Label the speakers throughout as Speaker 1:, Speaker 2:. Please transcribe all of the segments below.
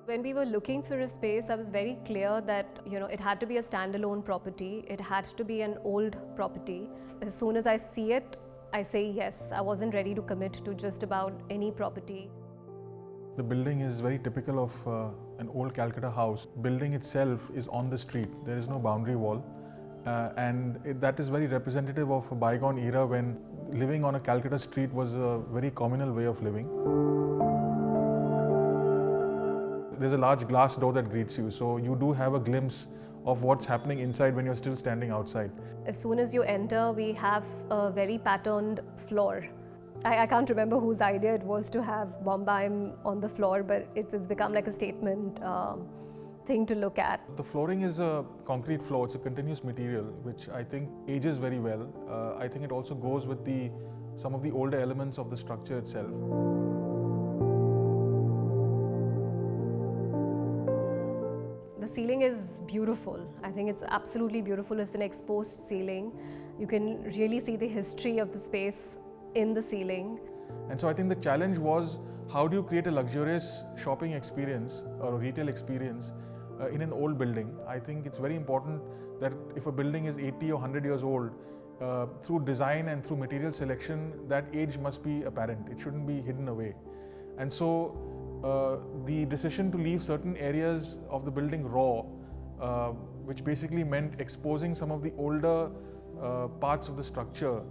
Speaker 1: When we were looking for a space, I was very clear that it had to be a standalone property. It had to be an old property. As soon as I see it, I say yes. I wasn't ready to commit to just about any property.
Speaker 2: The building is very typical of an old Calcutta house. Building itself is on the street. There is no boundary wall. That is very representative of a bygone era when living on a Calcutta street was a very communal way of living. There's a large glass door that greets you, so you do have a glimpse of what's happening inside when you're still standing outside.
Speaker 1: As soon as you enter, we have a very patterned floor. I can't remember whose idea it was to have Bombaim on the floor, but it's become like a statement thing to look at.
Speaker 2: The flooring is a concrete floor. It's a continuous material, which I think ages very well. I think it also goes with some of the older elements of the structure itself.
Speaker 1: The ceiling is beautiful. I think it's absolutely beautiful. It's an exposed ceiling. You can really see the history of the space in the ceiling.
Speaker 2: And so I think the challenge was, how do you create a luxurious shopping experience or a retail experience in an old building? I think it's very important that if a building is 80 or 100 years old, through design and through material selection, that age must be apparent. It shouldn't be hidden away. And so the decision to leave certain areas of the building raw, which basically meant exposing some of the older parts of the structure,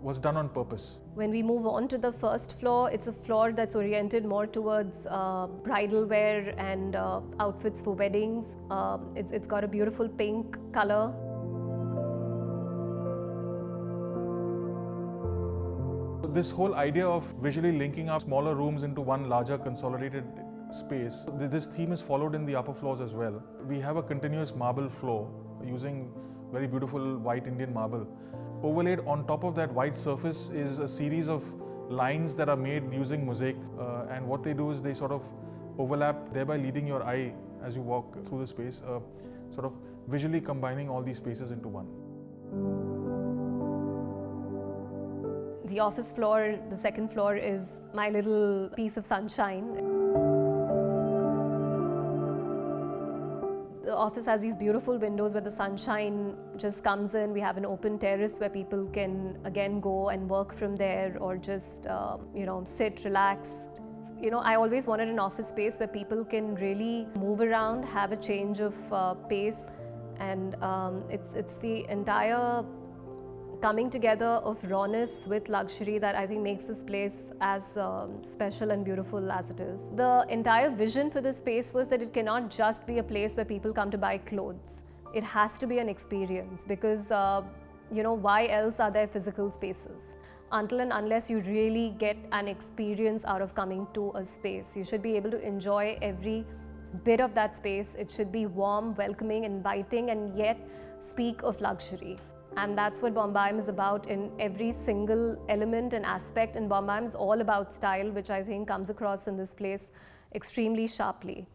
Speaker 2: was done on purpose.
Speaker 1: When we move on to the first floor, it's a floor that's oriented more towards bridal wear and outfits for weddings. It's got a beautiful pink color.
Speaker 2: This whole idea of visually linking up smaller rooms into one larger consolidated space, this theme is followed in the upper floors as well. We have a continuous marble floor using very beautiful white Indian marble. Overlaid on top of that white surface is a series of lines that are made using mosaic, and what they do is they sort of overlap, thereby leading your eye as you walk through the space, sort of visually combining all these spaces into one.
Speaker 1: The office floor, the second floor, is my little piece of sunshine. The office has these beautiful windows where the sunshine just comes in. We have an open terrace where people can again go and work from there, or just sit, relax. I always wanted an office space where people can really move around, have a change of pace, and it's the entire coming together of rawness with luxury that I think makes this place as special and beautiful as it is. The entire vision for this space was that it cannot just be a place where people come to buy clothes. It has to be an experience, because why else are there physical spaces? Until and unless you really get an experience out of coming to a space, you should be able to enjoy every bit of that space. It should be warm, welcoming, inviting, and yet speak of luxury. And that's what Bombaim is about in every single element and aspect. And Bombaim is all about style, which I think comes across in this place extremely sharply.